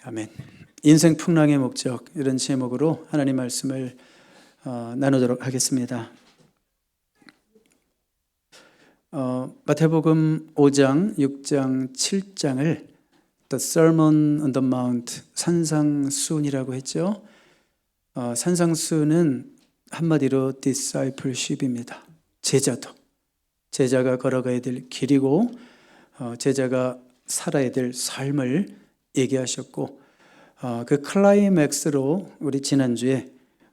아멘. 인생 풍랑의 목적, 이런 제목으로 하나님 말씀을 나누도록 하겠습니다. 마태복음 5장, 6장, 7장을 The Sermon on the Mount, 산상수훈이라고 했죠. 산상수훈은 한마디로 discipleship입니다. 제자가 걸어가야 될 길이고 제자가 살아야 될 삶을 얘기하셨고, 그 클라이맥스로 우리 지난주에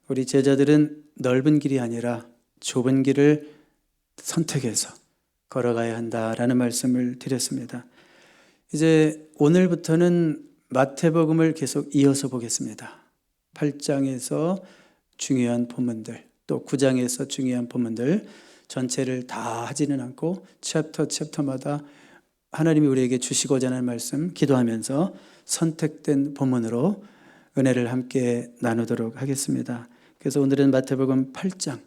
우리 제자들은 넓은 길이 아니라 좁은 길을 선택해서 걸어가야 한다라는 말씀을 드렸습니다. 이제 오늘부터는 마태복음을 계속 이어서 보겠습니다. 8장에서 중요한 본문들, 또 9장에서 중요한 본문들 전체를 다 하지는 않고 챕터마다 하나님이 우리에게 주시고자 하는 말씀 기도하면서 선택된 본문으로 은혜를 함께 나누도록 하겠습니다. 그래서 오늘은 마태복음 8장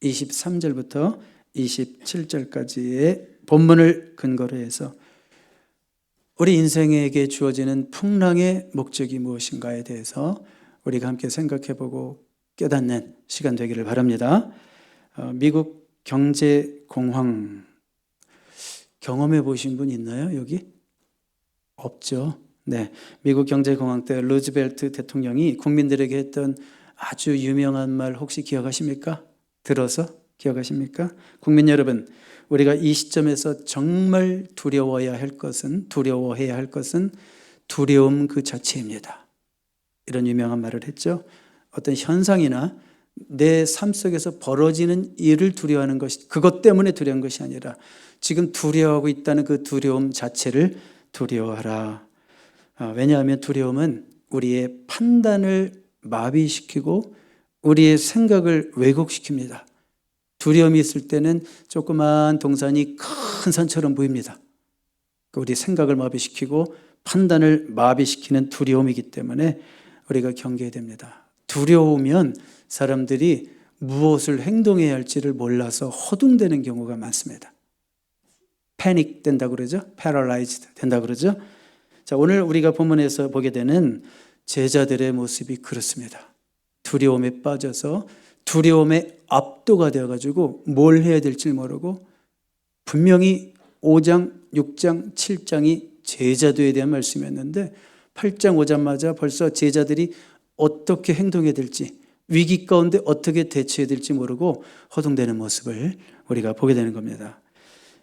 23절부터 27절까지의 본문을 근거로 해서 우리 인생에게 주어지는 풍랑의 목적이 무엇인가에 대해서 우리가 함께 생각해보고 깨닫는 시간 되기를 바랍니다. 미국 경제공황 경험해 보신 분 있나요? 여기? 없죠. 네, 미국 경제공황 때 루즈벨트 대통령이 국민들에게 했던 아주 유명한 말 혹시 기억하십니까? 들어서 기억하십니까? 국민 여러분, 우리가 이 시점에서 정말 두려워해야 할 것은 두려움 그 자체입니다. 이런 유명한 말을 했죠. 어떤 현상이나 내 삶 속에서 벌어지는 일을 두려워하는 것이, 그것 때문에 두려운 것이 아니라 지금 두려워하고 있다는 그 두려움 자체를 두려워하라. 왜냐하면 두려움은 우리의 판단을 마비시키고 우리의 생각을 왜곡시킵니다. 두려움이 있을 때는 조그만 동산이 큰 산처럼 보입니다. 우리 생각을 마비시키고 판단을 마비시키는 두려움이기 때문에 우리가 경계해야 됩니다. 두려우면 사람들이 무엇을 행동해야 할지를 몰라서 허둥대는 경우가 많습니다. 패닉 된다고 그러죠. paralyzed 된다고 그러죠. 자, 오늘 우리가 본문에서 보게 되는 제자들의 모습이 그렇습니다. 두려움에 빠져서 두려움에 압도가 되어가지고 뭘 해야 될지 모르고, 분명히 5장, 6장, 7장이 제자도에 대한 말씀이었는데 8장, 5장마다 벌써 제자들이 어떻게 행동해야 될지, 위기 가운데 어떻게 대처해야 될지 모르고 허둥대는 모습을 우리가 보게 되는 겁니다.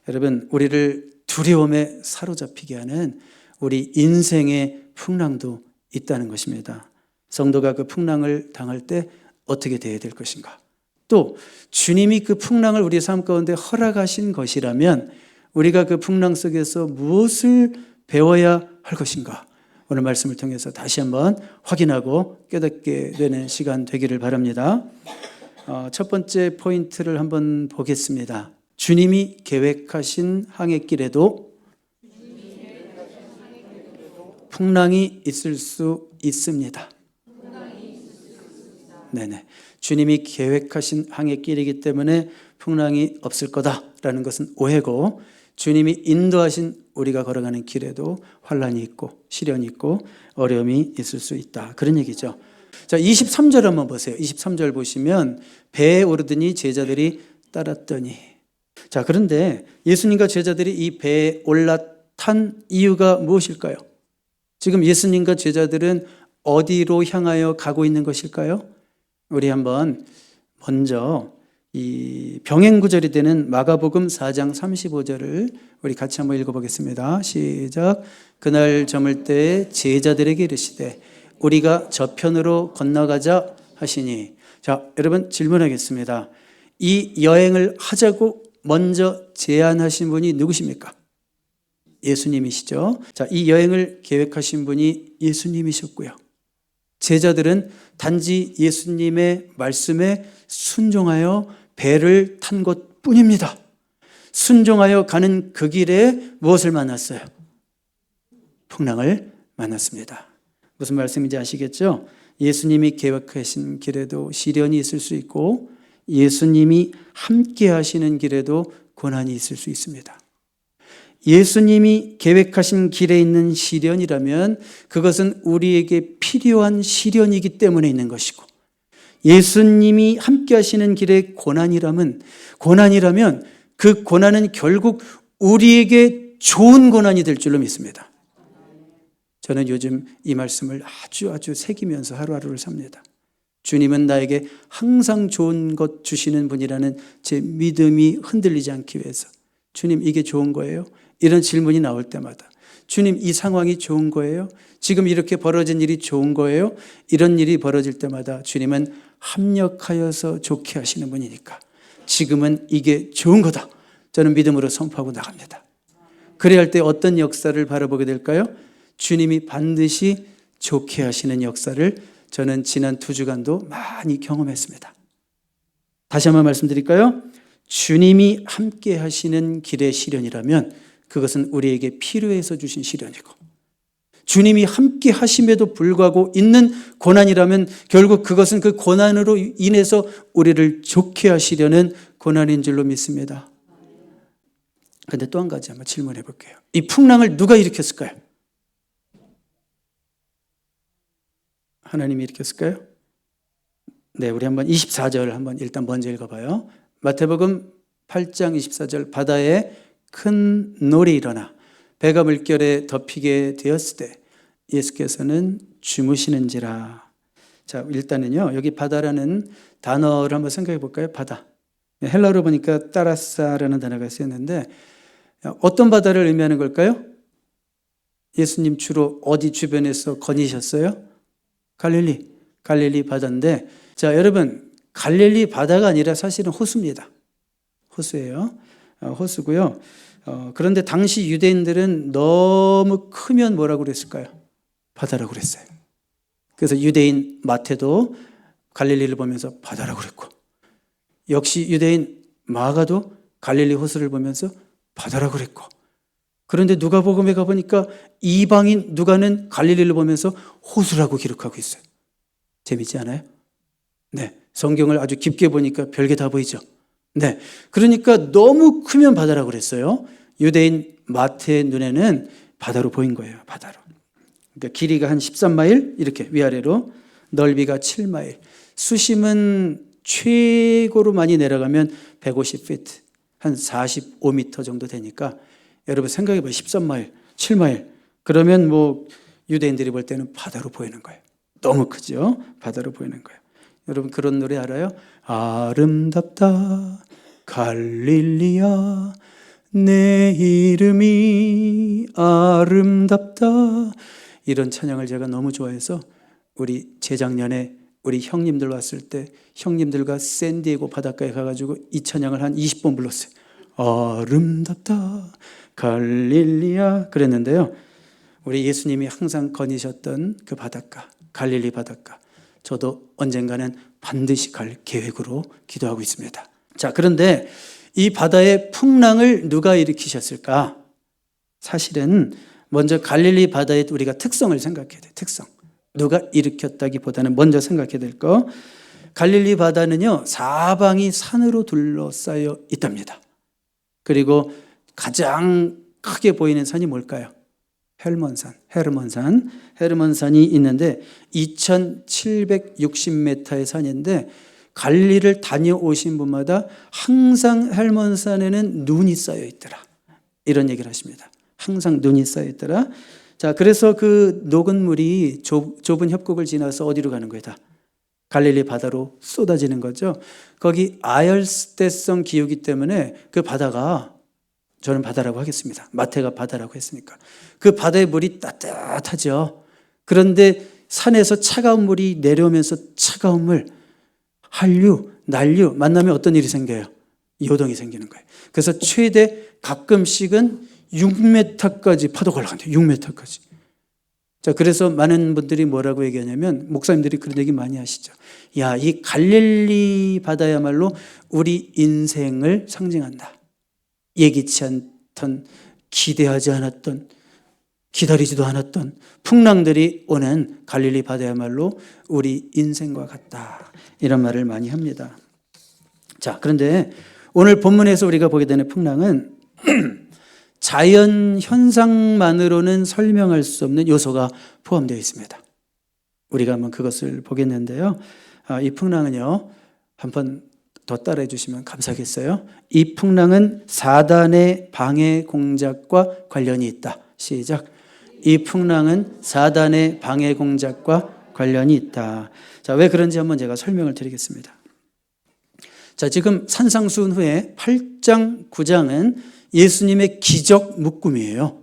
여러분, 우리를 두려움에 사로잡히게 하는 우리 인생의 풍랑도 있다는 것입니다. 성도가 그 풍랑을 당할 때 어떻게 대해야 될 것인가? 또 주님이 그 풍랑을 우리 삶 가운데 허락하신 것이라면 우리가 그 풍랑 속에서 무엇을 배워야 할 것인가? 오늘 말씀을 통해서 다시 한번 확인하고 깨닫게 되는 시간 되기를 바랍니다. 첫 번째 포인트를 한번 보겠습니다. 주님이 계획하신 항해길에도 풍랑이 있을 수 있습니다. 네네. 주님이 계획하신 항해길이기 때문에 풍랑이 없을 거다라는 것은 오해고, 주님이 인도하신 우리가 걸어가는 길에도 환란이 있고 시련이 있고 어려움이 있을 수 있다, 그런 얘기죠. 자, 23절 한번 보세요. 23절 보시면 배에 오르더니 제자들이 따랐더니. 자, 그런데 예수님과 제자들이 이 배에 올라탄 이유가 무엇일까요? 지금 예수님과 제자들은 어디로 향하여 가고 있는 것일까요? 우리 한번 먼저 이 병행구절이 되는 마가복음 4장 35절을 우리 같이 한번 읽어보겠습니다. 시작. 그날 저물 때에 제자들에게 이르시되 우리가 저편으로 건너가자 하시니. 자, 여러분 질문하겠습니다. 이 여행을 하자고 먼저 제안하신 분이 누구십니까? 예수님이시죠. 자, 이 여행을 계획하신 분이 예수님이셨고요. 제자들은 단지 예수님의 말씀에 순종하여 배를 탄 것뿐입니다. 순종하여 가는 그 길에 무엇을 만났어요? 풍랑을 만났습니다. 무슨 말씀인지 아시겠죠? 예수님이 계획하신 길에도 시련이 있을 수 있고 예수님이 함께 하시는 길에도 고난이 있을 수 있습니다. 예수님이 계획하신 길에 있는 시련이라면 그것은 우리에게 필요한 시련이기 때문에 있는 것이고, 예수님이 함께 하시는 길에 고난이라면 그 고난은 결국 우리에게 좋은 고난이 될 줄로 믿습니다. 저는 요즘 이 말씀을 아주 새기면서 하루하루를 삽니다. 주님은 나에게 항상 좋은 것 주시는 분이라는 제 믿음이 흔들리지 않기 위해서, 주님 이게 좋은 거예요? 이런 질문이 나올 때마다, 주님 이 상황이 좋은 거예요? 지금 이렇게 벌어진 일이 좋은 거예요? 이런 일이 벌어질 때마다 주님은 합력하여서 좋게 하시는 분이니까 지금은 이게 좋은 거다, 저는 믿음으로 선포하고 나갑니다. 그래야 할 때 어떤 역사를 바라보게 될까요? 주님이 반드시 좋게 하시는 역사를 저는 지난 2주간도 많이 경험했습니다. 다시 한번 말씀드릴까요? 주님이 함께 하시는 길의 시련이라면 그것은 우리에게 필요해서 주신 시련이고, 주님이 함께 하심에도 불구하고 있는 고난이라면 결국 그것은 그 고난으로 인해서 우리를 좋게 하시려는 고난인 줄로 믿습니다. 그런데 또 한 가지 한번 질문해 볼게요. 이 풍랑을 누가 일으켰을까요? 하나님이 일으켰을까요? 네, 우리 한번 24절 한번 일단 먼저 읽어봐요. 마태복음 8장 24절. 바다에 큰 놀이 일어나 배가 물결에 덮이게 되었을 때 예수께서는 주무시는지라. 자, 일단은요, 여기 바다라는 단어를 한번 생각해 볼까요? 바다. 헬라어로 보니까 따라사라는 단어가 쓰였는데 어떤 바다를 의미하는 걸까요? 예수님 주로 어디 주변에서 거니셨어요? 갈릴리 바다인데, 자, 여러분, 갈릴리 바다가 아니라 사실은 호수입니다. 호수예요. 호수고요. 그런데 당시 유대인들은 너무 크면 뭐라고 그랬을까요? 바다라고 그랬어요. 그래서 유대인 마태도 갈릴리를 보면서 바다라고 그랬고, 역시 유대인 마가도 갈릴리 호수를 보면서 바다라고 그랬고, 그런데 누가복음에 가보니까 이방인 누가는 갈릴리를 보면서 호수라고 기록하고 있어요. 재밌지 않아요? 네, 성경을 아주 깊게 보니까 별게 다 보이죠. 네, 그러니까 너무 크면 바다라고 그랬어요. 유대인 마태의 눈에는 바다로 보인 거예요. 바다로. 그러니까 길이가 한 13마일 이렇게 위아래로, 넓이가 7마일, 수심은 최고로 많이 내려가면 150피트, 한 45m 정도 되니까 여러분 생각해 봐요. 13마일, 7마일. 그러면 뭐 유대인들이 볼 때는 바다로 보이는 거예요. 너무 크죠? 바다로 보이는 거예요. 여러분 그런 노래 알아요? 아름답다 갈릴리야 내 이름이 아름답다. 이런 찬양을 제가 너무 좋아해서 우리 재작년에 우리 형님들 왔을 때 형님들과 샌디에고 바닷가에 가가지고 이 찬양을 한 20번 불렀어요. 아름답다 갈릴리야 그랬는데요. 우리 예수님이 항상 거니셨던 그 바닷가, 갈릴리 바닷가, 저도 언젠가는 반드시 갈 계획으로 기도하고 있습니다. 자, 그런데 이 바다의 풍랑을 누가 일으키셨을까? 사실은 먼저 갈릴리 바다의 우리가 특성을 생각해야 돼요. 특성. 누가 일으켰다기보다는 먼저 생각해야 될 거, 갈릴리 바다는요 사방이 산으로 둘러싸여 있답니다. 그리고 가장 크게 보이는 산이 뭘까요? 헤르몬산이 있는데 2760m의 산인데, 갈릴리를 다녀오신 분마다 항상 헤르몬산에는 눈이 쌓여 있더라, 이런 얘기를 하십니다. 항상 눈이 쌓여 있더라. 자, 그래서 그 녹은 물이 좁은 협곡을 지나서 어디로 가는 거예요? 다 갈릴리 바다로 쏟아지는 거죠. 거기 아열대성 기후이기 때문에 그 바다가, 저는 바다라고 하겠습니다. 마태가 바다라고 했으니까. 그 바다의 물이 따뜻하죠. 그런데 산에서 차가운 물이 내려오면서 차가운 물, 한류, 난류 만나면 어떤 일이 생겨요? 요동이 생기는 거예요. 그래서 최대 가끔씩은 6m까지 파도가 올라간대요. 6m까지. 자, 그래서 많은 분들이 뭐라고 얘기하냐면, 목사님들이 그런 얘기 많이 하시죠. 야, 이 갈릴리 바다야말로 우리 인생을 상징한다. 예기치 않던, 기대하지 않았던, 기다리지도 않았던 풍랑들이 오는 갈릴리 바다야말로 우리 인생과 같다, 이런 말을 많이 합니다. 자, 그런데 오늘 본문에서 우리가 보게 되는 풍랑은 자연 현상만으로는 설명할 수 없는 요소가 포함되어 있습니다. 우리가 한번 그것을 보겠는데요. 이 풍랑은요, 한번 더 따라해 주시면 감사하겠어요. 이 풍랑은 사단의 방해 공작과 관련이 있다. 시작. 이 풍랑은 사단의 방해 공작과 관련이 있다. 자, 왜 그런지 한번 제가 설명을 드리겠습니다. 자, 지금 산상수훈 후에 8장, 9장은 예수님의 기적 묶음이에요.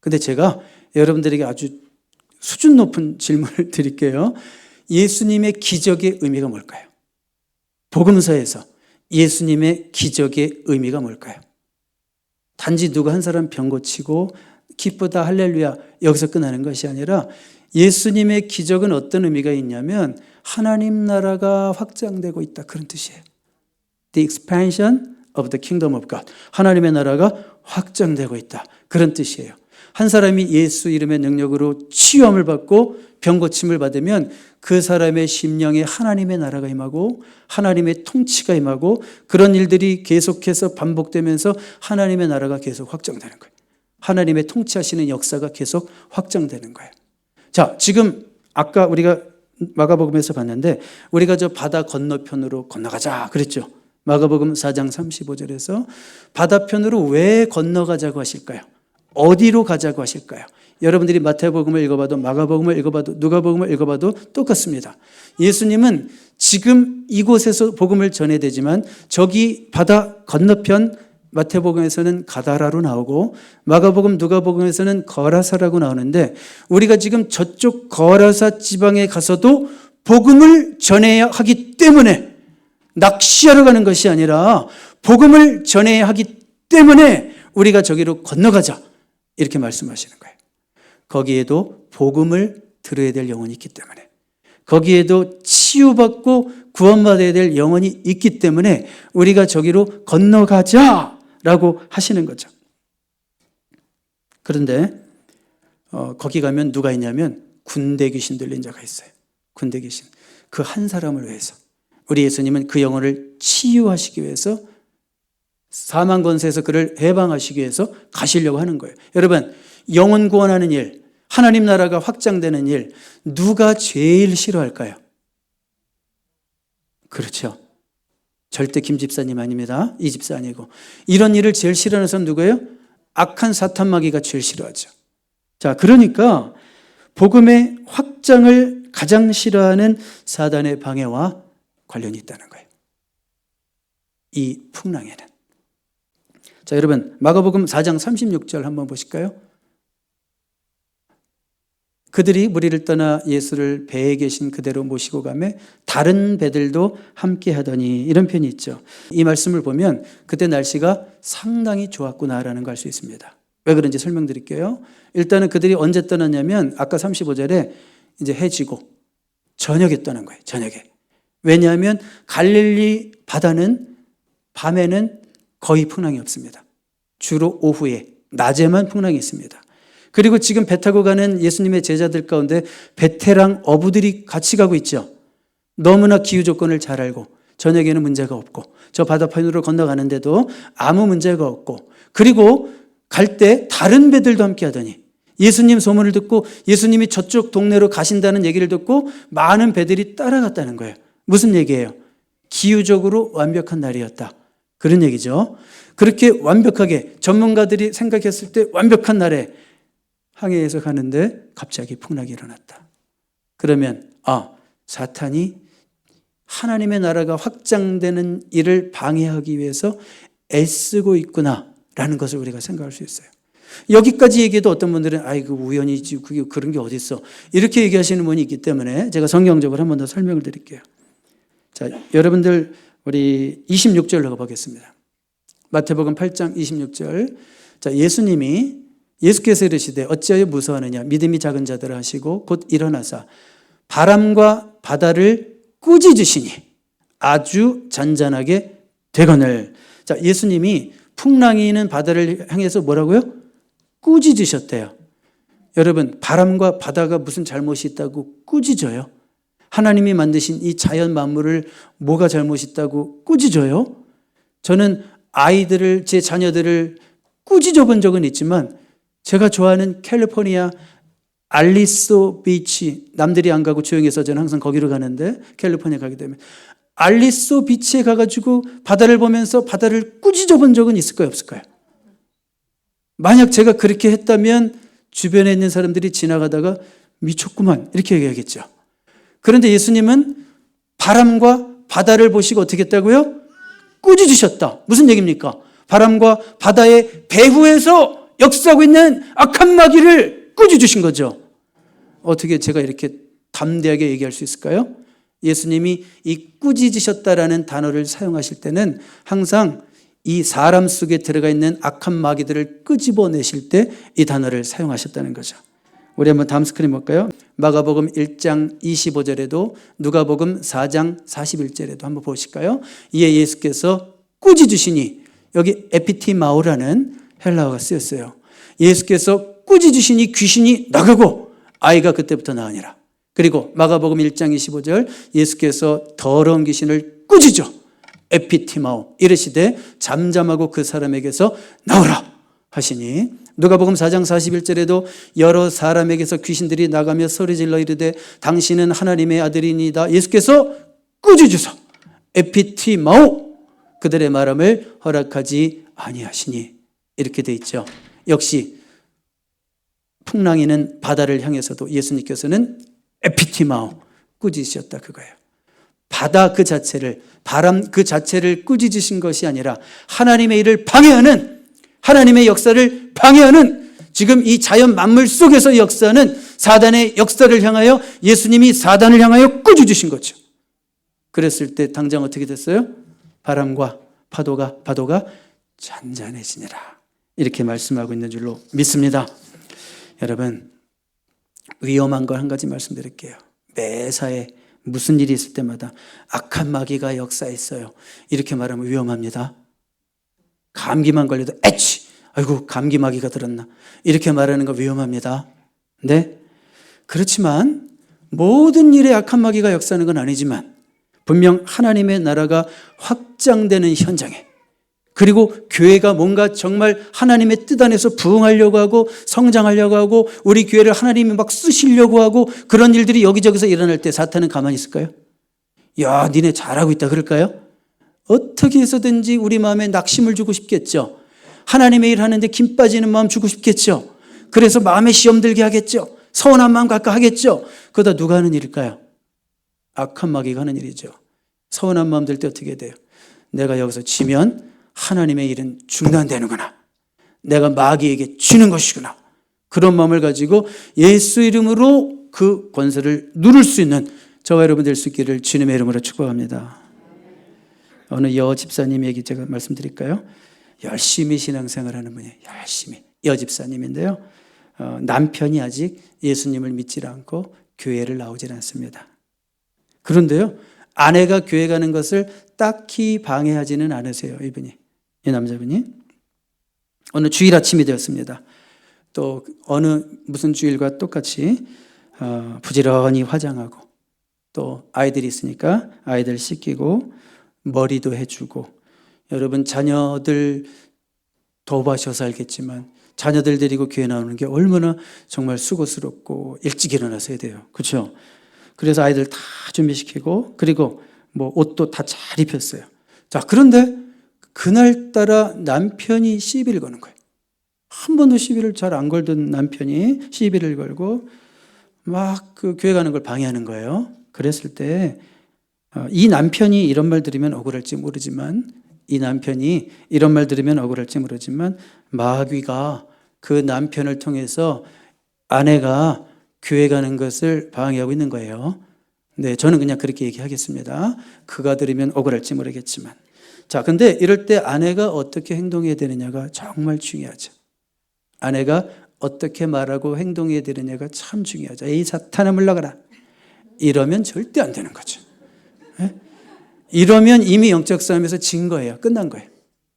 근데 제가 여러분들에게 아주 수준 높은 질문을 드릴게요. 예수님의 기적의 의미가 뭘까요? 복음서에서 예수님의 기적의 의미가 뭘까요? 단지 누가 한 사람 병 고치고 기쁘다 할렐루야 여기서 끝나는 것이 아니라 예수님의 기적은 어떤 의미가 있냐면 하나님 나라가 확장되고 있다, 그런 뜻이에요. The expansion of the kingdom of God. 하나님의 나라가 확장되고 있다, 그런 뜻이에요. 한 사람이 예수 이름의 능력으로 치유함을 받고 병 고침을 받으면 그 사람의 심령에 하나님의 나라가 임하고 하나님의 통치가 임하고 그런 일들이 계속해서 반복되면서 하나님의 나라가 계속 확장되는 거예요. 하나님의 통치하시는 역사가 계속 확장되는 거예요. 자, 지금 아까 우리가 마가복음에서 봤는데 우리가 저 바다 건너편으로 건너가자 그랬죠. 마가복음 4장 35절에서 바다편으로 왜 건너가자고 하실까요? 어디로 가자고 하실까요? 여러분들이 마태복음을 읽어봐도 마가복음을 읽어봐도 누가복음을 읽어봐도 똑같습니다. 예수님은 지금 이곳에서 복음을 전해야 되지만 저기 바다 건너편 마태복음에서는 가다라로 나오고 마가복음 누가복음에서는 거라사라고 나오는데 우리가 지금 저쪽 거라사 지방에 가서도 복음을 전해야 하기 때문에 낚시하러 가는 것이 아니라 복음을 전해야 하기 때문에 우리가 저기로 건너가자 이렇게 말씀하시는 거예요. 거기에도 복음을 들어야 될 영혼이 있기 때문에 거기에도 치유받고 구원받아야 될 영혼이 있기 때문에 우리가 저기로 건너가자라고 하시는 거죠. 그런데 거기 가면 누가 있냐면 군대 귀신 들린 자가 있어요. 군대 귀신. 그 한 사람을 위해서 우리 예수님은 그 영혼을 치유하시기 위해서 사망 권세에서 그를 해방하시기 위해서 가시려고 하는 거예요. 여러분, 영혼 구원하는 일, 하나님 나라가 확장되는 일, 누가 제일 싫어할까요? 그렇죠. 절대 김 집사님 아닙니다. 이 집사 아니고. 이런 일을 제일 싫어하는 사람 누구예요? 악한 사탄 마귀가 제일 싫어하죠. 자, 그러니까 복음의 확장을 가장 싫어하는 사단의 방해와 관련이 있다는 거예요. 이 풍랑에는. 자, 여러분, 마가복음 4장 36절 한번 보실까요? 그들이 무리를 떠나 예수를 배에 계신 그대로 모시고 가매 다른 배들도 함께 하더니, 이런 표현이 있죠. 이 말씀을 보면 그때 날씨가 상당히 좋았구나라는 걸 알 수 있습니다. 왜 그런지 설명드릴게요. 일단은 그들이 언제 떠났냐면 아까 35절에 이제 해 지고 저녁에 떠난 거예요. 저녁에. 왜냐하면 갈릴리 바다는 밤에는 거의 풍랑이 없습니다. 주로 오후에, 낮에만 풍랑이 있습니다. 그리고 지금 배 타고 가는 예수님의 제자들 가운데 베테랑 어부들이 같이 가고 있죠. 너무나 기후 조건을 잘 알고 저녁에는 문제가 없고 저 바다편으로 건너가는데도 아무 문제가 없고 그리고 갈 때 다른 배들도 함께 하더니 예수님 소문을 듣고 예수님이 저쪽 동네로 가신다는 얘기를 듣고 많은 배들이 따라갔다는 거예요. 무슨 얘기예요? 기후적으로 완벽한 날이었다. 그런 얘기죠. 그렇게 완벽하게 전문가들이 생각했을 때 완벽한 날에 항해해서 가는데 갑자기 풍랑이 일어났다. 그러면 사탄이 하나님의 나라가 확장되는 일을 방해하기 위해서 애쓰고 있구나라는 것을 우리가 생각할 수 있어요. 여기까지 얘기해도 어떤 분들은 아이고 우연이지 그게 그런 게 어디 있어 이렇게 얘기하시는 분이 있기 때문에 제가 성경적으로 한 번 더 설명을 드릴게요. 자, 여러분들 우리 26절로 가보겠습니다. 마태복음 8장 26절. 자, 예수께서 이르시되 어찌하여 무서워하느냐 믿음이 작은 자들아 하시고 곧 일어나사 바람과 바다를 꾸짖으시니 아주 잔잔하게 되거늘. 자, 예수님이 풍랑이 있는 바다를 향해서 뭐라고요? 꾸짖으셨대요. 여러분, 바람과 바다가 무슨 잘못이 있다고 꾸짖어요? 하나님이 만드신 이 자연 만물을 뭐가 잘못 있다고 꾸짖어요? 저는 아이들을, 제 자녀들을 꾸짖어 본 적은 있지만 제가 좋아하는 캘리포니아 알리소 비치, 남들이 안 가고 조용히 해서 저는 항상 거기로 가는데 캘리포니아 가게 되면 알리소 비치에 가가지고 바다를 보면서 바다를 꾸짖어 본 적은 있을까요, 없을까요? 만약 제가 그렇게 했다면 주변에 있는 사람들이 지나가다가 미쳤구만 이렇게 얘기하겠죠. 그런데 예수님은 바람과 바다를 보시고 어떻게 했다고요? 꾸짖으셨다. 무슨 얘기입니까? 바람과 바다의 배후에서 역사하고 있는 악한 마귀를 꾸짖으신 거죠. 어떻게 제가 이렇게 담대하게 얘기할 수 있을까요? 예수님이 이 꾸짖으셨다라는 단어를 사용하실 때는 항상 이 사람 속에 들어가 있는 악한 마귀들을 끄집어내실 때 이 단어를 사용하셨다는 거죠. 우리 한번 다음 스크린 볼까요? 마가복음 1장 25절에도 누가복음 4장 41절에도 한번 보실까요? 이에 예수께서 꾸짖으시니, 여기 에피티마오라는 헬라어가 쓰였어요. 예수께서 꾸짖으시니 귀신이 나가고 아이가 그때부터 나으니라. 그리고 마가복음 1장 25절 예수께서 더러운 귀신을 꾸짖어 에피티마오 이르시되 잠잠하고 그 사람에게서 나오라 하시니, 누가복음 4장 41절에도 여러 사람에게서 귀신들이 나가며 소리질러 이르되 당신은 하나님의 아들이니이다. 예수께서 꾸짖으사 에피티마오 그들의 말함을 허락하지 아니하시니, 이렇게 돼 있죠. 역시 풍랑이는 바다를 향해서도 예수님께서는 에피티마오 꾸짖으셨다 그거예요. 바다 그 자체를, 바람 그 자체를 꾸짖으신 것이 아니라 하나님의 일을 방해하는, 하나님의 역사를 방해하는, 지금 이 자연 만물 속에서 역사하는 사단의 역사를 향하여 예수님이 사단을 향하여 꾸짖으신 거죠. 그랬을 때 당장 어떻게 됐어요? 바람과 파도가 잔잔해지니라, 이렇게 말씀하고 있는 줄로 믿습니다. 여러분, 위험한 걸 한 가지 말씀드릴게요. 매사에 무슨 일이 있을 때마다 악한 마귀가 역사했어요, 이렇게 말하면 위험합니다. 감기만 걸려도 에치, 아이고 감기 마귀가 들었나, 이렇게 말하는 거 위험합니다. 네? 그렇지만 모든 일에 악한 마귀가 역사하는 건 아니지만 분명 하나님의 나라가 확장되는 현장에, 그리고 교회가 뭔가 정말 하나님의 뜻 안에서 부흥하려고 하고 성장하려고 하고 우리 교회를 하나님이 막 쓰시려고 하고 그런 일들이 여기저기서 일어날 때 사탄은 가만히 있을까요? 야, 니네 잘하고 있다 그럴까요? 어떻게 해서든지 우리 마음에 낙심을 주고 싶겠죠. 하나님의 일 하는데 김 빠지는 마음 주고 싶겠죠. 그래서 마음에 시험 들게 하겠죠. 서운한 마음 갖게 하겠죠. 그러다 누가 하는 일일까요? 악한 마귀가 하는 일이죠. 서운한 마음 들 때 어떻게 돼요? 내가 여기서 지면 하나님의 일은 중단되는구나, 내가 마귀에게 지는 것이구나, 그런 마음을 가지고 예수 이름으로 그 권세를 누를 수 있는 저와 여러분 될 수 있기를 주님의 이름으로 축복합니다. 어느 여 집사님 얘기 제가 말씀드릴까요? 열심히 신앙생활하는 분이, 열심히 여 집사님인데요, 남편이 아직 예수님을 믿지 않고 교회를 나오질 않습니다. 그런데요, 아내가 교회 가는 것을 딱히 방해하지는 않으세요. 이분이, 이 남자분이. 어느 주일 아침이 되었습니다. 또 어느 무슨 주일과 똑같이 부지런히 화장하고, 또 아이들이 있으니까 아이들 씻기고 머리도 해주고, 여러분 자녀들 도와셔서 알겠지만 자녀들 데리고 교회 나오는 게 얼마나 정말 수고스럽고 일찍 일어나서 해야 돼요. 그렇죠? 그래서 아이들 다 준비시키고, 그리고 뭐 옷도 다 잘 입혔어요. 자, 그런데 그날따라 남편이 시비를 거는 거예요. 한 번도 시비를 잘 안 걸던 남편이 시비를 걸고 막 그 교회 가는 걸 방해하는 거예요. 그랬을 때 이 남편이 이런 말 들으면 억울할지 모르지만, 이 남편이 이런 말 들으면 억울할지 모르지만 마귀가 그 남편을 통해서 아내가 교회 가는 것을 방해하고 있는 거예요. 네, 저는 그냥 그렇게 얘기하겠습니다. 그가 들으면 억울할지 모르겠지만. 자, 근데 이럴 때 아내가 어떻게 행동해야 되느냐가 정말 중요하죠. 아내가 어떻게 말하고 행동해야 되느냐가 참 중요하죠. 에이 사탄아 물러가라, 이러면 절대 안 되는 거죠. 네? 이러면 이미 영적 싸움에서 진 거예요. 끝난 거예요.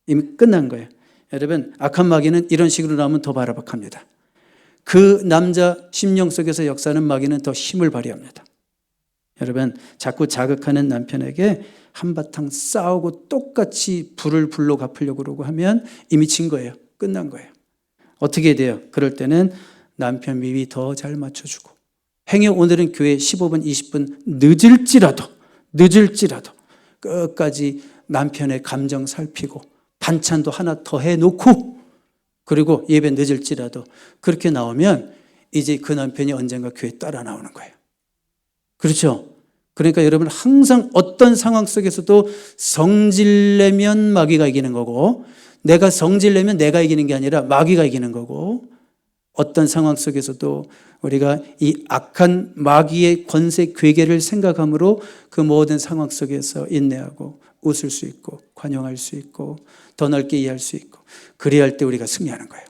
이미 끝난 거예요. 여러분, 악한 마귀는 이런 식으로 나오면 더 바라박합니다. 그 남자 심령 속에서 역사하는 마귀는 더 힘을 발휘합니다. 여러분, 자꾸 자극하는 남편에게 한바탕 싸우고 똑같이 불을 불로 갚으려고 그러고 하면 이미 진 거예요. 끝난 거예요. 어떻게 돼요? 그럴 때는 남편 비위 더 잘 맞춰주고, 행여 오늘은 교회 15분, 20분 늦을지라도 끝까지 남편의 감정 살피고 반찬도 하나 더 해놓고, 그리고 예배 늦을지라도 그렇게 나오면 이제 그 남편이 언젠가 교회에 따라 나오는 거예요. 그렇죠? 그러니까 여러분 항상 어떤 상황 속에서도 성질내면 마귀가 이기는 거고, 내가 성질내면 내가 이기는 게 아니라 마귀가 이기는 거고, 어떤 상황 속에서도 우리가 이 악한 마귀의 권세 괴계를 생각함으로 그 모든 상황 속에서 인내하고 웃을 수 있고 관용할 수 있고 더 넓게 이해할 수 있고, 그래야 할 때 우리가 승리하는 거예요.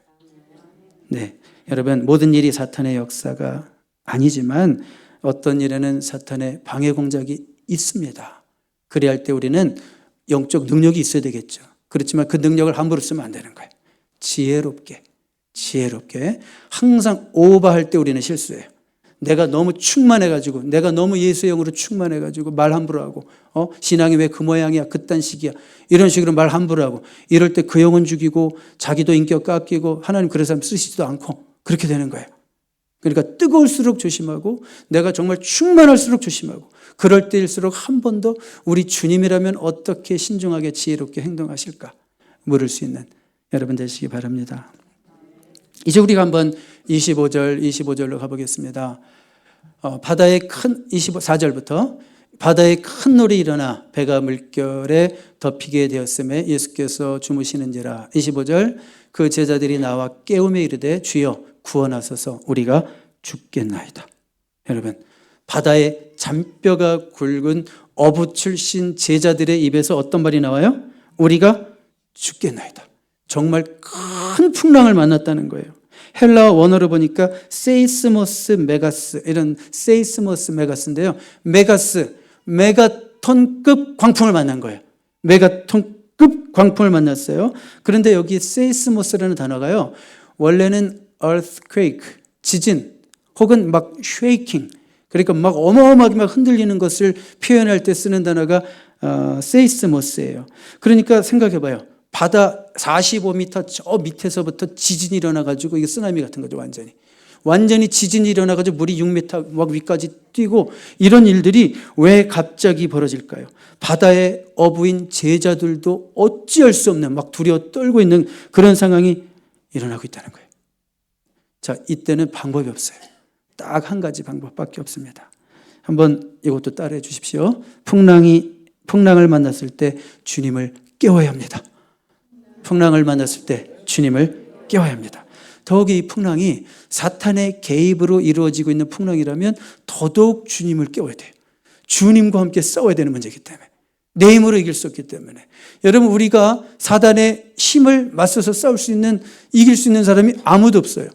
네, 여러분 모든 일이 사탄의 역사가 아니지만 어떤 일에는 사탄의 방해 공작이 있습니다. 그래야 할 때 우리는 영적 능력이 있어야 되겠죠. 그렇지만 그 능력을 함부로 쓰면 안 되는 거예요. 지혜롭게 항상 오버할 때 우리는 실수해요. 내가 너무 충만해가지고, 내가 너무 예수의 영으로 충만해가지고 말 함부로 하고, 신앙이 왜 그 모양이야, 그딴 식이야, 이런 식으로 말 함부로 하고, 이럴 때 그 영혼 죽이고 자기도 인격 깎이고 하나님 그런 사람 쓰시지도 않고 그렇게 되는 거예요. 그러니까 뜨거울수록 조심하고 내가 정말 충만할수록 조심하고, 그럴 때일수록 한 번 더 우리 주님이라면 어떻게 신중하게 지혜롭게 행동하실까 물을 수 있는 여러분 되시기 바랍니다. 이제 우리가 한번 25절로 가보겠습니다. 바다의 큰 24절부터 바다의 큰 놀이 일어나 배가 물결에 덮이게 되었음에 예수께서 주무시는지라. 25절, 그 제자들이 나와 깨우며 이르되 주여 구원하소서 우리가 죽겠나이다. 여러분, 바다의 잔뼈가 굵은 어부 출신 제자들의 입에서 어떤 말이 나와요? 우리가 죽겠나이다. 정말 큰 풍랑을 만났다는 거예요. 헬라어 원어로 보니까 세이스모스 메가스, 이런 세이스모스 메가스인데요. 메가톤급 광풍을 만난 거예요. 메가톤급 광풍을 만났어요. 그런데 여기 세이스모스라는 단어가요, 원래는 earthquake, 지진, 혹은 막 shaking, 그러니까 막 어마어마하게 막 흔들리는 것을 표현할 때 쓰는 단어가 세이스모스예요. 그러니까 생각해봐요. 바다 45m 저 밑에서부터 지진이 일어나가지고, 이게 쓰나미 같은 거죠. 완전히 지진이 일어나가지고 물이 6m 막 위까지 뛰고, 이런 일들이 왜 갑자기 벌어질까요? 바다의 어부인 제자들도 어찌할 수 없는 막 두려워 떨고 있는 그런 상황이 일어나고 있다는 거예요. 자, 이때는 방법이 없어요. 딱 한 가지 방법밖에 없습니다. 한번 이것도 따라해 주십시오. 풍랑을 만났을 때 주님을 깨워야 합니다. 풍랑을 만났을 때 주님을 깨워야 합니다. 더욱이 이 풍랑이 사탄의 개입으로 이루어지고 있는 풍랑이라면 더더욱 주님을 깨워야 돼요. 주님과 함께 싸워야 되는 문제이기 때문에, 내 힘으로 이길 수 없기 때문에. 여러분, 우리가 사단의 힘을 맞서서 이길 수 있는 사람이 아무도 없어요.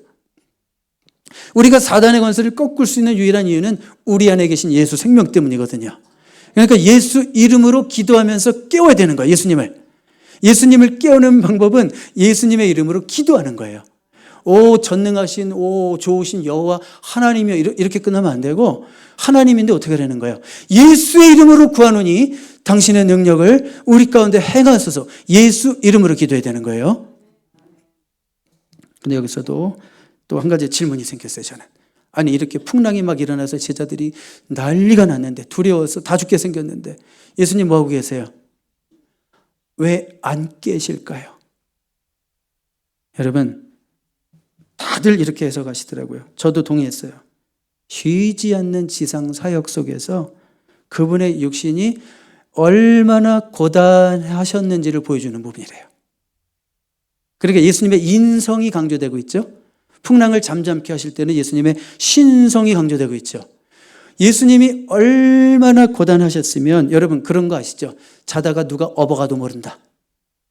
우리가 사단의 권세를 꺾을 수 있는 유일한 이유는 우리 안에 계신 예수 생명 때문이거든요. 그러니까 예수 이름으로 기도하면서 깨워야 되는 거예요. 예수님을 깨우는 방법은 예수님의 이름으로 기도하는 거예요. 오 전능하신, 오 좋으신 여호와 하나님이여, 이렇게 끝나면 안 되고, 하나님인데 어떻게 하라는 거예요? 예수의 이름으로 구하노니 당신의 능력을 우리 가운데 행하소서. 예수 이름으로 기도해야 되는 거예요. 근데 여기서도 또 한 가지 질문이 생겼어요. 저는, 아니 이렇게 풍랑이 막 일어나서 제자들이 난리가 났는데, 두려워서 다 죽게 생겼는데 예수님 뭐하고 계세요? 왜 안 깨실까요? 여러분, 다들 이렇게 해석하시더라고요. 저도 동의했어요. 쉬지 않는 지상 사역 속에서 그분의 육신이 얼마나 고단하셨는지를 보여주는 부분이래요. 그러니까 예수님의 인성이 강조되고 있죠. 풍랑을 잠잠케 하실 때는 예수님의 신성이 강조되고 있죠. 예수님이 얼마나 고단하셨으면, 여러분 그런 거 아시죠? 자다가 누가 업어가도 모른다.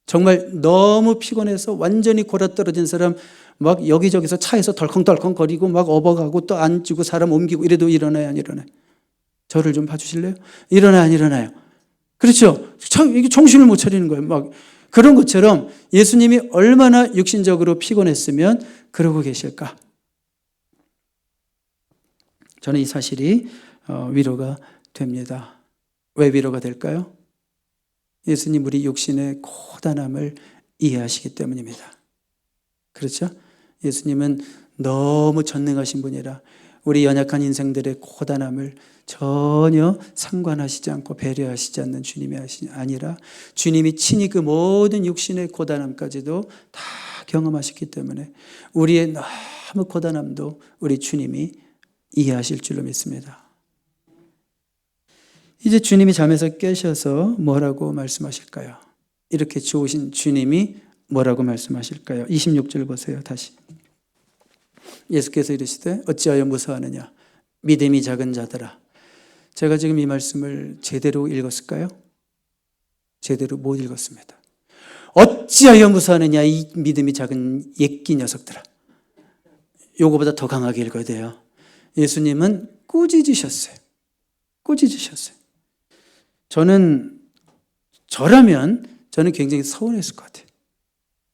정말 너무 피곤해서 완전히 골아떨어진 사람 막 여기저기서 차에서 덜컹덜컹 거리고 막 업어가고 또 앉고 사람 옮기고 이래도 일어나요, 안 일어나요? 저를 좀 봐주실래요? 일어나요, 안 일어나요? 그렇죠? 이게 정신을 못 차리는 거예요. 막 그런 것처럼 예수님이 얼마나 육신적으로 피곤했으면 그러고 계실까? 저는 이 사실이 위로가 됩니다. 왜 위로가 될까요? 예수님 우리 육신의 고단함을 이해하시기 때문입니다. 그렇죠? 예수님은 너무 전능하신 분이라 우리 연약한 인생들의 고단함을 전혀 상관하시지 않고 배려하시지 않는 주님이 아니라 주님이 친히 그 모든 육신의 고단함까지도 다 경험하셨기 때문에 우리의 너무 고단함도 우리 주님이 이해하실 줄로 믿습니다. 이제 주님이 잠에서 깨셔서 뭐라고 말씀하실까요? 이렇게 좋으신 주님이 뭐라고 말씀하실까요? 26절 보세요. 다시. 예수께서 이르시되 어찌하여 무서워하느냐 믿음이 작은 자들아. 제가 지금 이 말씀을 제대로 읽었을까요? 제대로 못 읽었습니다. 어찌하여 무서워하느냐 이 믿음이 작은 예끼 녀석들아. 요거보다 더 강하게 읽어야 돼요. 예수님은 꾸짖으셨어요. 꾸짖으셨어요. 저라면 저는 굉장히 서운했을 것 같아요.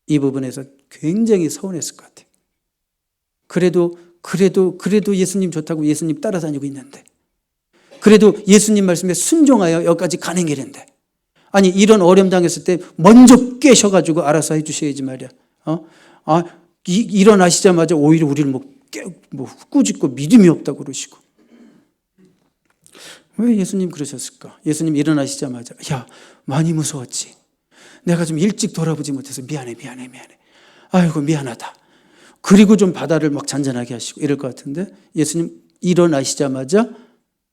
이 부분에서 굉장히 서운했을 것 같아요. 그래도 예수님 좋다고 예수님 따라다니고 있는데, 그래도 예수님 말씀에 순종하여 여기까지 가는 길인데, 아니 이런 어려움 당했을 때 먼저 깨셔가지고 알아서 해주셔야지 말이야. 일어나시자마자 오히려 우리를 꾸짖고 믿음이 없다고 그러시고. 왜 예수님 그러셨을까? 예수님 일어나시자마자 야 많이 무서웠지. 내가 좀 일찍 돌아보지 못해서 미안해. 아이고 미안하다. 그리고 좀 바다를 막 잔잔하게 하시고 이럴 것 같은데 예수님 일어나시자마자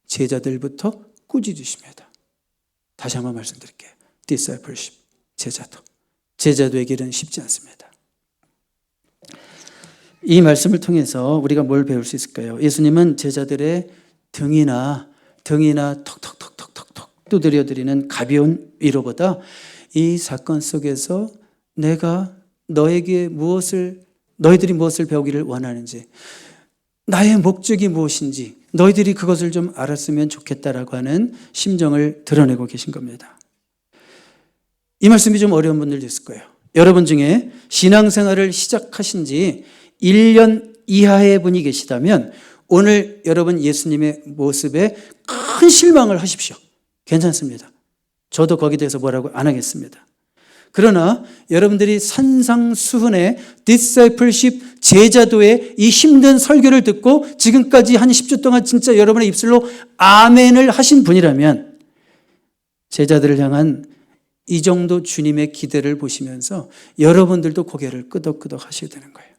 제자들부터 꾸짖으십니다. 다시 한번 말씀드릴게요. discipleship, 제자도의 길은 쉽지 않습니다. 이 말씀을 통해서 우리가 뭘 배울 수 있을까요? 예수님은 제자들의 등이나 톡톡톡톡톡 두드려드리는 가벼운 위로보다 이 사건 속에서 내가 너희들이 무엇을 배우기를 원하는지, 나의 목적이 무엇인지 너희들이 그것을 좀 알았으면 좋겠다라고 하는 심정을 드러내고 계신 겁니다. 이 말씀이 좀 어려운 분들도 있을 거예요. 여러분 중에 신앙생활을 시작하신 지 1년 이하의 분이 계시다면 오늘 여러분 예수님의 모습에 큰 실망을 하십시오. 괜찮습니다. 저도 거기에 대해서 뭐라고 안 하겠습니다. 그러나 여러분들이 산상수훈의 discipleship 제자도의 이 힘든 설교를 듣고 지금까지 한 10주 동안 진짜 여러분의 입술로 아멘을 하신 분이라면 제자들을 향한 이 정도 주님의 기대를 보시면서 여러분들도 고개를 끄덕끄덕 하셔야 되는 거예요.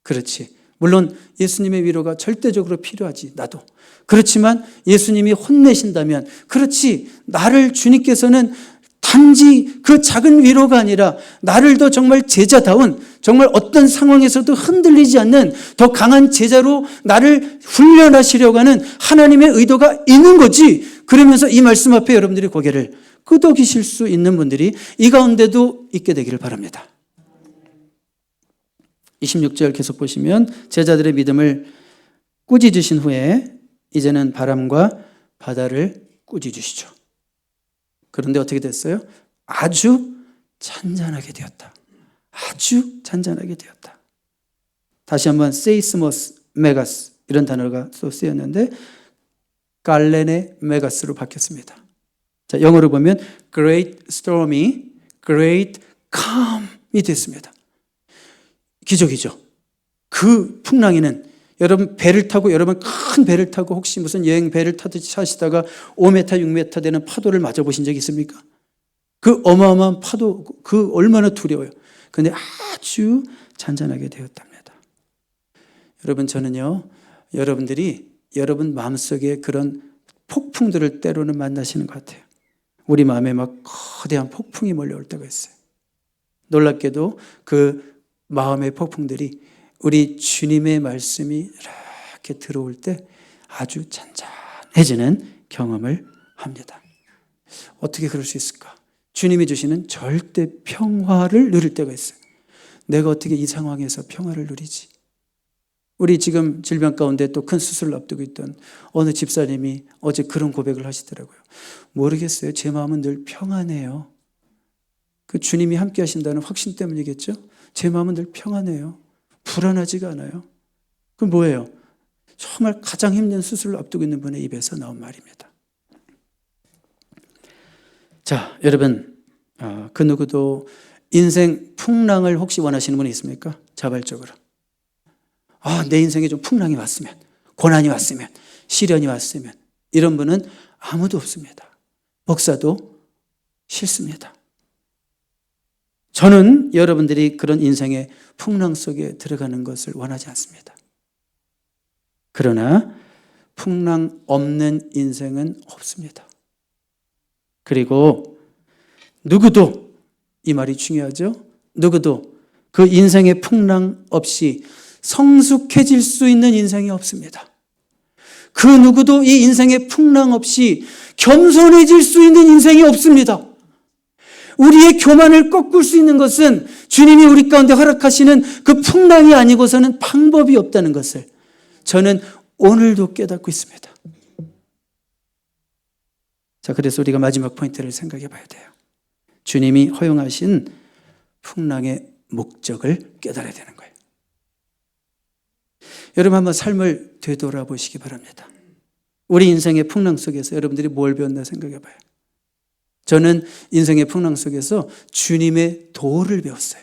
그렇지. 물론 예수님의 위로가 절대적으로 필요하지, 나도. 그렇지만 예수님이 혼내신다면, 그렇지, 나를 주님께서는 단지 그 작은 위로가 아니라 나를 더 정말 제자다운, 정말 어떤 상황에서도 흔들리지 않는 더 강한 제자로 나를 훈련하시려고 하는 하나님의 의도가 있는 거지. 그러면서 이 말씀 앞에 여러분들이 고개를 끄덕이실 수 있는 분들이 이 가운데도 있게 되기를 바랍니다. 26절 계속 보시면 제자들의 믿음을 꾸짖으신 후에 이제는 바람과 바다를 꾸짖으시죠. 그런데 어떻게 됐어요? 아주 잔잔하게 되었다. 아주 잔잔하게 되었다. 다시 한번 세이스모스 메가스 이런 단어가 또 쓰였는데 갈레네 메가스로 바뀌었습니다. 자, 영어로 보면 great stormy, great calm이 됐습니다. 기적이죠. 그 풍랑에는 여러분 여러분 큰 배를 타고 혹시 무슨 여행 배를 타듯이 타시다가 5m, 6m 되는 파도를 맞아보신 적이 있습니까? 그 어마어마한 파도, 그 얼마나 두려워요. 그런데 아주 잔잔하게 되었답니다. 여러분, 저는요, 여러분들이 여러분 마음속에 그런 폭풍들을 때로는 만나시는 것 같아요. 우리 마음에 막 거대한 폭풍이 몰려올 때가 있어요. 놀랍게도 그 마음의 폭풍들이 우리 주님의 말씀이 이렇게 들어올 때 아주 잔잔해지는 경험을 합니다. 어떻게 그럴 수 있을까? 주님이 주시는 절대 평화를 누릴 때가 있어요. 내가 어떻게 이 상황에서 평화를 누리지? 우리 지금 질병 가운데 또 큰 수술을 앞두고 있던 어느 집사님이 어제 그런 고백을 하시더라고요. 모르겠어요. 제 마음은 늘 평안해요. 그 주님이 함께 하신다는 확신 때문이겠죠? 제 마음은 늘 평안해요. 불안하지가 않아요. 그럼 뭐예요? 정말 가장 힘든 수술을 앞두고 있는 분의 입에서 나온 말입니다. 자, 여러분, 그 누구도 인생 풍랑을 혹시 원하시는 분이 있습니까? 자발적으로. 내 인생에 좀 풍랑이 왔으면, 고난이 왔으면, 시련이 왔으면, 이런 분은 아무도 없습니다. 목사도 싫습니다. 저는 여러분들이 그런 인생의 풍랑 속에 들어가는 것을 원하지 않습니다. 그러나 풍랑 없는 인생은 없습니다. 그리고 누구도, 이 말이 중요하죠? 누구도 그 인생의 풍랑 없이 성숙해질 수 있는 인생이 없습니다. 그 누구도 이 인생의 풍랑 없이 겸손해질 수 있는 인생이 없습니다. 우리의 교만을 꺾을 수 있는 것은 주님이 우리 가운데 허락하시는 그 풍랑이 아니고서는 방법이 없다는 것을 저는 오늘도 깨닫고 있습니다. 자, 그래서 우리가 마지막 포인트를 생각해 봐야 돼요. 주님이 허용하신 풍랑의 목적을 깨달아야 되는 거예요. 여러분 한번 삶을 되돌아보시기 바랍니다. 우리 인생의 풍랑 속에서 여러분들이 뭘 배웠나 생각해 봐요. 저는 인생의 풍랑 속에서 주님의 도를 배웠어요.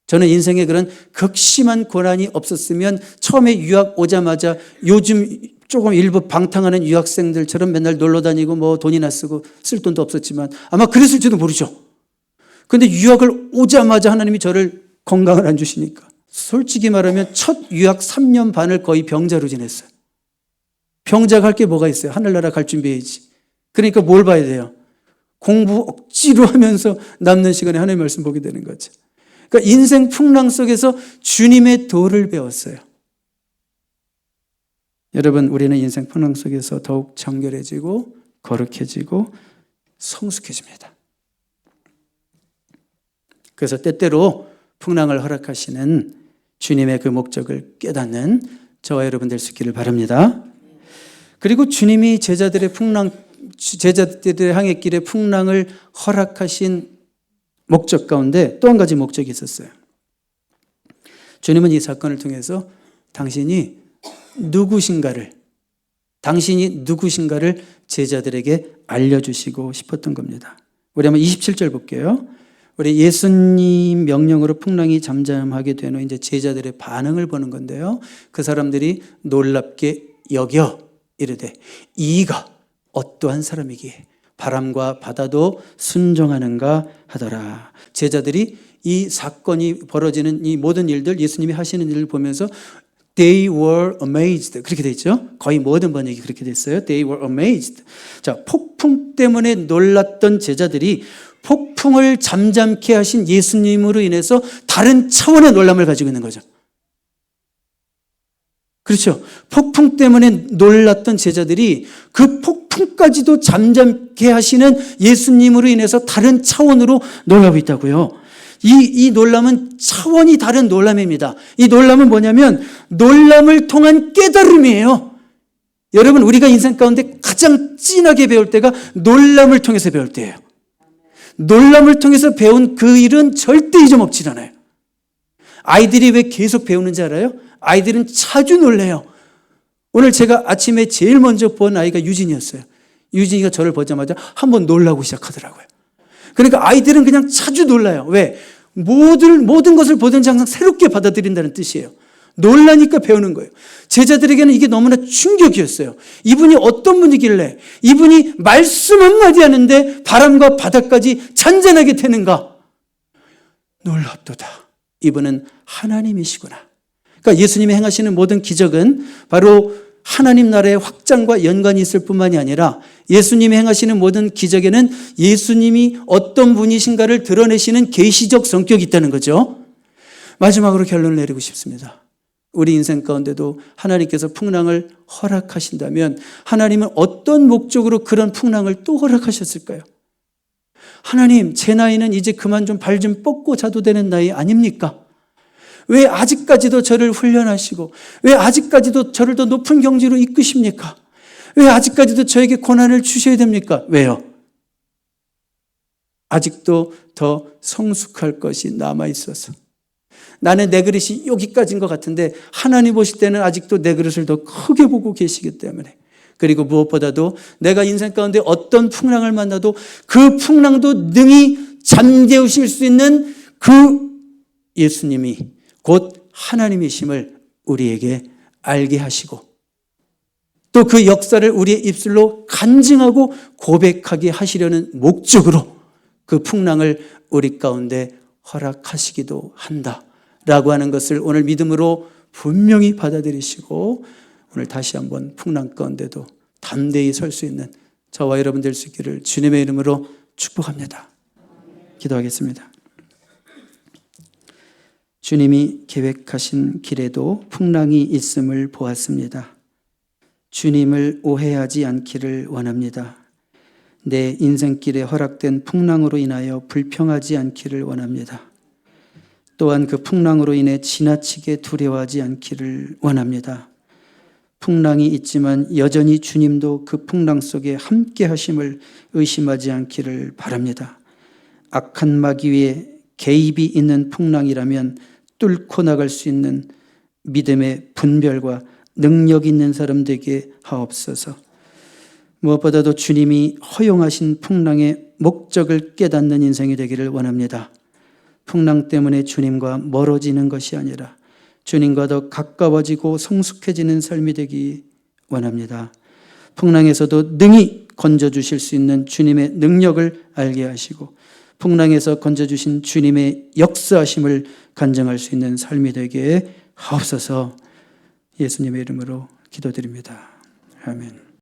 저는 인생에 그런 극심한 고난이 없었으면 처음에 유학 오자마자 요즘 조금 일부 방탕하는 유학생들처럼 맨날 놀러 다니고 뭐 돈이나 쓰고 쓸 돈도 없었지만 아마 그랬을지도 모르죠. 그런데 유학을 오자마자 하나님이 저를 건강을 안 주시니까 솔직히 말하면 첫 유학 3년 반을 거의 병자로 지냈어요. 병자가 할 게 뭐가 있어요? 하늘나라 갈 준비해야지. 그러니까 뭘 봐야 돼요? 공부 억지로 하면서 남는 시간에 하나님의 말씀 보게 되는 거죠. 그러니까 인생 풍랑 속에서 주님의 도를 배웠어요. 여러분, 우리는 인생 풍랑 속에서 더욱 정결해지고 거룩해지고 성숙해집니다. 그래서 때때로 풍랑을 허락하시는 주님의 그 목적을 깨닫는 저와 여러분 될 수 있기를 바랍니다. 그리고 주님이 제자들의 향해 길의 풍랑을 허락하신 목적 가운데 또 한 가지 목적이 있었어요. 주님은 이 사건을 통해서 당신이 누구신가를 제자들에게 알려주시고 싶었던 겁니다. 우리 한번 27절 볼게요. 우리 예수님 명령으로 풍랑이 잠잠하게 된 후 이제 제자들의 반응을 보는 건데요. 그 사람들이 놀랍게 여겨 이르되 이가 어떠한 사람이기에 바람과 바다도 순종하는가 하더라. 제자들이 이 사건이 벌어지는 이 모든 일들, 예수님이 하시는 일을 보면서 They were amazed. 그렇게 돼 있죠. 거의 모든 번역이 그렇게 됐어요. They were amazed. 자, 폭풍 때문에 놀랐던 제자들이 폭풍을 잠잠케 하신 예수님으로 인해서 다른 차원의 놀람을 가지고 있는 거죠. 그렇죠. 폭풍 때문에 놀랐던 제자들이 그 폭풍까지도 잠잠케 하시는 예수님으로 인해서 다른 차원으로 놀라고 있다고요. 이 놀람은 차원이 다른 놀람입니다. 이 놀람은 뭐냐면 놀람을 통한 깨달음이에요. 여러분, 우리가 인생 가운데 가장 진하게 배울 때가 놀람을 통해서 배울 때예요. 놀람을 통해서 배운 그 일은 절대 잊어먹지 않아요. 아이들이 왜 계속 배우는지 알아요? 아이들은 자주 놀래요. 오늘 제가 아침에 제일 먼저 본 아이가 유진이었어요. 유진이가 저를 보자마자 한번 놀라고 시작하더라고요. 그러니까 아이들은 그냥 자주 놀라요. 왜? 모든 것을 보든지 항상 새롭게 받아들인다는 뜻이에요. 놀라니까 배우는 거예요. 제자들에게는 이게 너무나 충격이었어요. 이분이 어떤 분이길래 이분이 말씀 한마디 하는데 바람과 바다까지 잔잔하게 되는가? 놀랍도다. 이분은 하나님이시구나. 그러니까 예수님이 행하시는 모든 기적은 바로 하나님 나라의 확장과 연관이 있을 뿐만이 아니라 예수님이 행하시는 모든 기적에는 예수님이 어떤 분이신가를 드러내시는 계시적 성격이 있다는 거죠. 마지막으로 결론을 내리고 싶습니다. 우리 인생 가운데도 하나님께서 풍랑을 허락하신다면 하나님은 어떤 목적으로 그런 풍랑을 또 허락하셨을까요? 하나님, 제 나이는 이제 그만 좀 발 좀 뻗고 자도 되는 나이 아닙니까? 왜 아직까지도 저를 훈련하시고 왜 아직까지도 저를 더 높은 경지로 이끄십니까? 왜 아직까지도 저에게 고난을 주셔야 됩니까? 왜요? 아직도 더 성숙할 것이 남아있어서. 나는 내 그릇이 여기까지인 것 같은데 하나님 보실 때는 아직도 내 그릇을 더 크게 보고 계시기 때문에. 그리고 무엇보다도 내가 인생 가운데 어떤 풍랑을 만나도 그 풍랑도 능히 잠재우실 수 있는 그 예수님이 곧 하나님이심을 우리에게 알게 하시고 또 그 역사를 우리의 입술로 간증하고 고백하게 하시려는 목적으로 그 풍랑을 우리 가운데 허락하시기도 한다라고 하는 것을 오늘 믿음으로 분명히 받아들이시고 오늘 다시 한번 풍랑 가운데도 담대히 설 수 있는 저와 여러분 될 수 있기를 주님의 이름으로 축복합니다. 기도하겠습니다. 주님이 계획하신 길에도 풍랑이 있음을 보았습니다. 주님을 오해하지 않기를 원합니다. 내 인생길에 허락된 풍랑으로 인하여 불평하지 않기를 원합니다. 또한 그 풍랑으로 인해 지나치게 두려워하지 않기를 원합니다. 풍랑이 있지만 여전히 주님도 그 풍랑 속에 함께 하심을 의심하지 않기를 바랍니다. 악한 마귀 위에 개입이 있는 풍랑이라면 뚫고 나갈 수 있는 믿음의 분별과 능력 있는 사람 되게 하옵소서. 무엇보다도 주님이 허용하신 풍랑의 목적을 깨닫는 인생이 되기를 원합니다. 풍랑 때문에 주님과 멀어지는 것이 아니라 주님과 더 가까워지고 성숙해지는 삶이 되기 원합니다. 풍랑에서도 능히 건져주실 수 있는 주님의 능력을 알게 하시고 풍랑에서 건져주신 주님의 역사하심을 간증할 수 있는 삶이 되게 하옵소서. 예수님의 이름으로 기도드립니다. 아멘.